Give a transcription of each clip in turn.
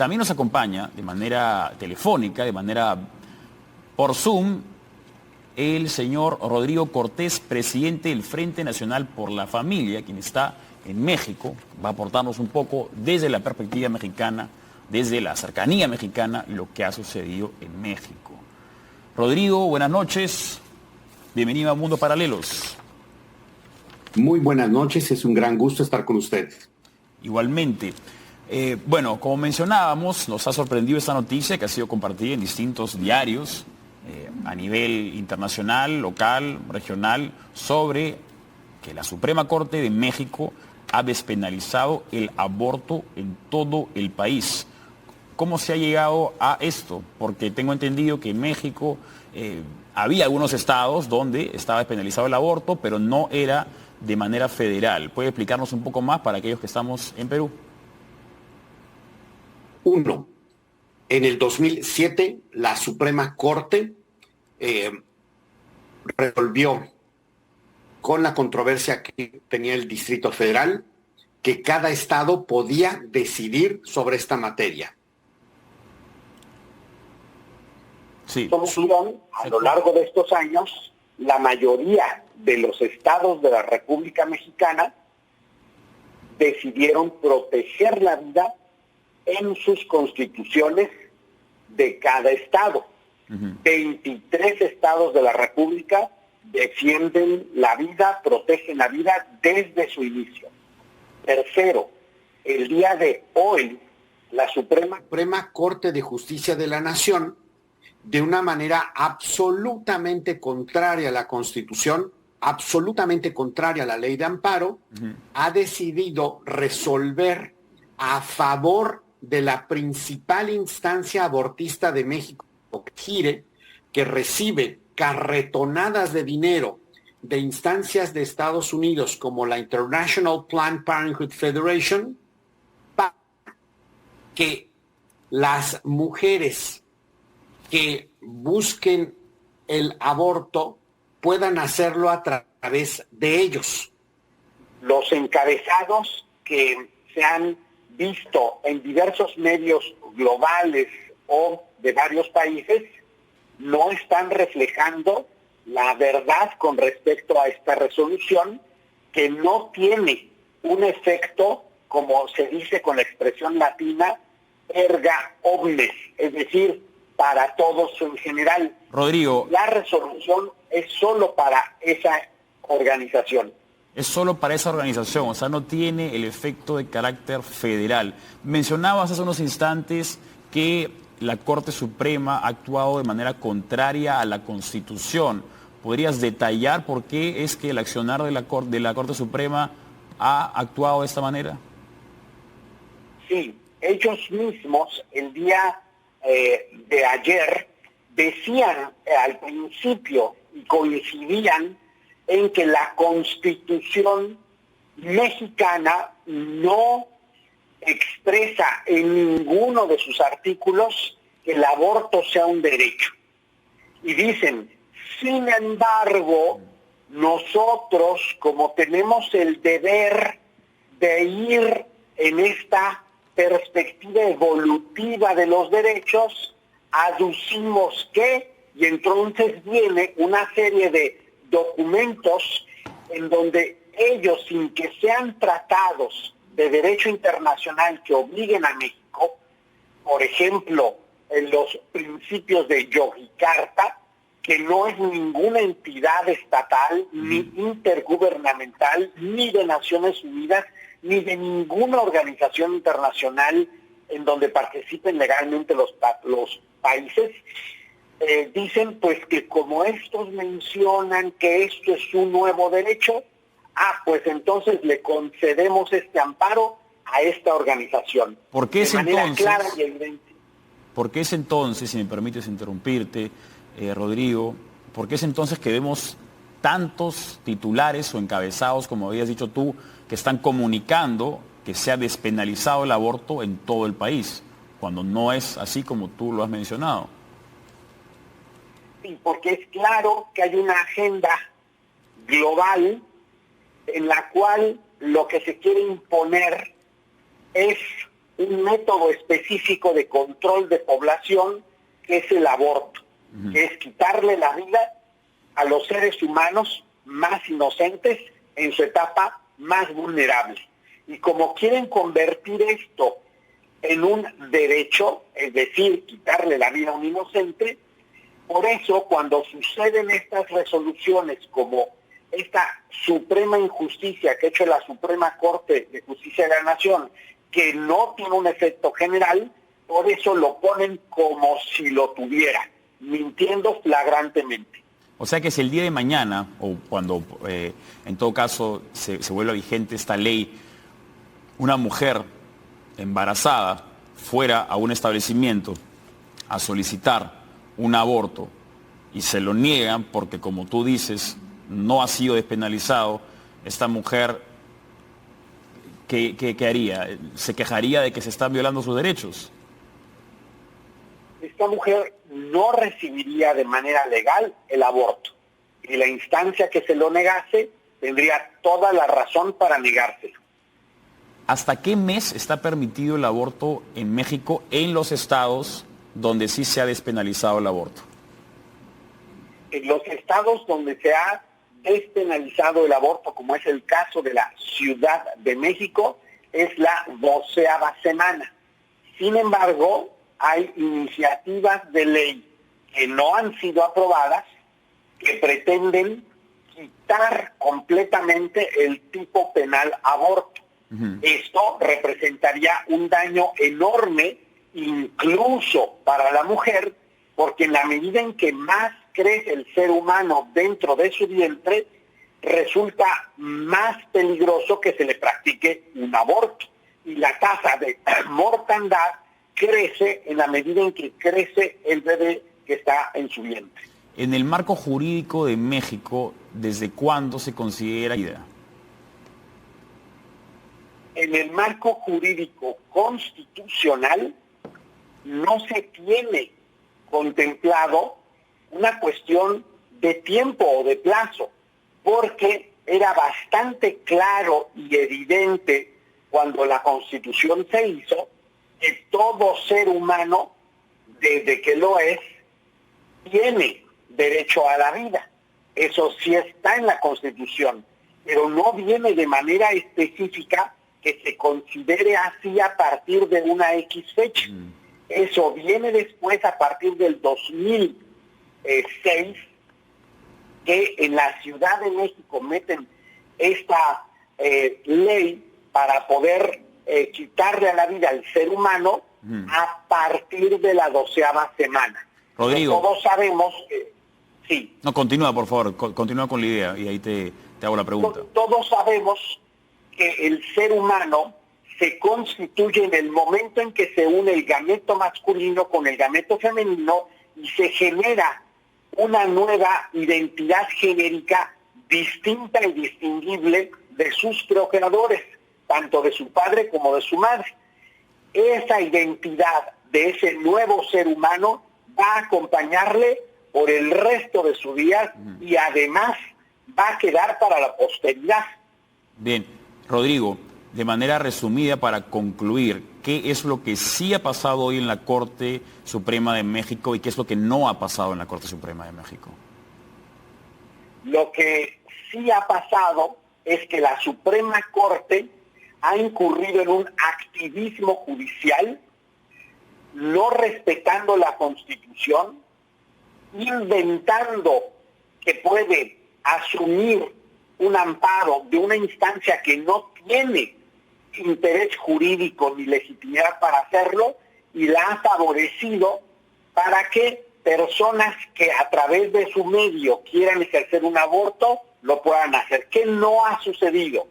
También nos acompaña de manera telefónica, de manera por Zoom, el señor Rodrigo Cortés, presidente del Frente Nacional por la Familia, quien está en México. Va a aportarnos un poco desde la perspectiva mexicana, desde la cercanía mexicana, lo que ha sucedido en México. Rodrigo, buenas noches. Bienvenido a Mundo Paralelos. Muy buenas noches, es un gran gusto estar con ustedes. Igualmente. Bueno, como mencionábamos, nos ha sorprendido esta noticia que ha sido compartida en distintos diarios a nivel internacional, local, regional, sobre que la Suprema Corte de México ha despenalizado el aborto en todo el país. ¿Cómo se ha llegado a esto? Porque tengo entendido que en México había algunos estados donde estaba despenalizado el aborto, pero no era de manera federal. ¿Puede explicarnos un poco más para aquellos que estamos en Perú? Uno, en el 2007 la Suprema Corte resolvió, con la controversia que tenía el Distrito Federal, que cada estado podía decidir sobre esta materia. Sí. A lo largo de estos años, la mayoría de los estados de la República Mexicana decidieron proteger la vida en sus constituciones de cada estado. 23 estados de la República defienden la vida, protegen la vida desde su inicio. Tercero, el día de hoy, la Suprema Corte de Justicia de la Nación, de una manera absolutamente contraria a la Constitución, absolutamente contraria a la ley de amparo, ha decidido resolver a favor de la principal instancia abortista de México, que recibe carretonadas de dinero de instancias de Estados Unidos como la International Planned Parenthood Federation, para que las mujeres que busquen el aborto puedan hacerlo a través de ellos. Los encabezados que se han visto en diversos medios globales o de varios países no están reflejando la verdad con respecto a esta resolución, que no tiene un efecto, como se dice con la expresión latina, erga omnes, es decir, para todos en general. Rodrigo, la resolución es solo para esa organización. Es solo para esa organización, o sea, no tiene el efecto de carácter federal. Mencionabas hace unos instantes que la Corte Suprema ha actuado de manera contraria a la Constitución. ¿Podrías detallar por qué es que el accionar de la Corte Suprema ha actuado de esta manera? Sí, ellos mismos el día de ayer decían al principio y coincidían en que la Constitución mexicana no expresa en ninguno de sus artículos que el aborto sea un derecho. Y dicen, sin embargo, nosotros, como tenemos el deber de ir en esta perspectiva evolutiva de los derechos, aducimos que, y entonces viene una serie de documentos en donde ellos, sin que sean tratados de derecho internacional que obliguen a México, por ejemplo, en los principios de Yogyakarta, que no es ninguna entidad estatal, ni intergubernamental, ni de Naciones Unidas, ni de ninguna organización internacional en donde participen legalmente los países, dicen pues que como estos mencionan que esto es un nuevo derecho, pues entonces le concedemos este amparo a esta organización. ¿Por qué es de manera entonces, clara y evidente? ¿Por qué es entonces, si me permites interrumpirte, Rodrigo, por qué es entonces que vemos tantos titulares o encabezados, como habías dicho tú, que están comunicando que se ha despenalizado el aborto en todo el país, cuando no es así como tú lo has mencionado? Sí, porque es claro que hay una agenda global en la cual lo que se quiere imponer es un método específico de control de población, que es el aborto, que es quitarle la vida a los seres humanos más inocentes en su etapa más vulnerable. Y como quieren convertir esto en un derecho, es decir, quitarle la vida a un inocente, por eso cuando suceden estas resoluciones como esta suprema injusticia que ha hecho la Suprema Corte de Justicia de la Nación, que no tiene un efecto general, por eso lo ponen como si lo tuviera, mintiendo flagrantemente. O sea que si el día de mañana, o cuando en todo caso se vuelva vigente esta ley, una mujer embarazada fuera a un establecimiento a solicitar un aborto y se lo niegan porque, como tú dices, no ha sido despenalizado, esta mujer, ¿qué haría? ¿Se quejaría de que se están violando sus derechos? Esta mujer no recibiría de manera legal el aborto y la instancia que se lo negase tendría toda la razón para negárselo. ¿Hasta qué mes está permitido el aborto en México en los estados donde sí se ha despenalizado el aborto? En los estados donde se ha despenalizado el aborto, como es el caso de la Ciudad de México, es la 12ª semana. Sin embargo, hay iniciativas de ley que no han sido aprobadas que pretenden quitar completamente el tipo penal aborto. Esto representaría un daño enorme, incluso para la mujer, porque en la medida en que más crece el ser humano dentro de su vientre, resulta más peligroso que se le practique un aborto. Y la tasa de mortandad crece en la medida en que crece el bebé que está en su vientre. En el marco jurídico de México, ¿desde cuándo se considera vida? En el marco jurídico constitucional no se tiene contemplado una cuestión de tiempo o de plazo, porque era bastante claro y evidente cuando la Constitución se hizo que todo ser humano, desde que lo es, tiene derecho a la vida. Eso sí está en la Constitución, pero no viene de manera específica que se considere así a partir de una X fecha. Eso viene después a partir del 2006, que en la Ciudad de México meten esta ley para poder quitarle a la vida al ser humano a partir de la 12ª semana. Rodrigo. Todos sabemos que... Sí. No, continúa, por favor, continúa con la idea y ahí te hago la pregunta. Todos sabemos que el ser humano se constituye en el momento en que se une el gameto masculino con el gameto femenino y se genera una nueva identidad genérica distinta y distinguible de sus progenitores, tanto de su padre como de su madre. Esa identidad de ese nuevo ser humano va a acompañarle por el resto de su vida y además va a quedar para la posteridad. Bien, Rodrigo, de manera resumida para concluir, ¿qué es lo que sí ha pasado hoy en la Corte Suprema de México y qué es lo que no ha pasado en la Corte Suprema de México? Lo que sí ha pasado es que la Suprema Corte ha incurrido en un activismo judicial, no respetando la Constitución, inventando que puede asumir un amparo de una instancia que no tiene interés jurídico ni legitimidad para hacerlo, y la ha favorecido para que personas que a través de su medio quieran ejercer un aborto lo puedan hacer. ¿Qué no ha sucedido?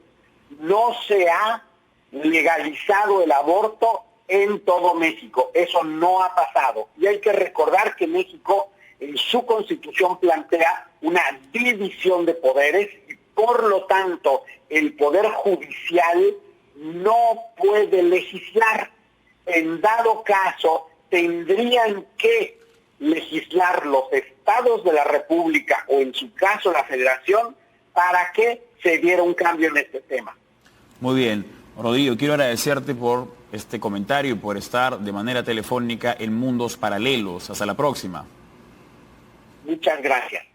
No se ha legalizado el aborto en todo México. Eso no ha pasado. Y hay que recordar que México en su Constitución plantea una división de poderes y por lo tanto el Poder Judicial no puede legislar. En dado caso, tendrían que legislar los estados de la República o en su caso la Federación para que se diera un cambio en este tema. Muy bien. Rodrigo, quiero agradecerte por este comentario y por estar de manera telefónica en Mundos Paralelos. Hasta la próxima. Muchas gracias.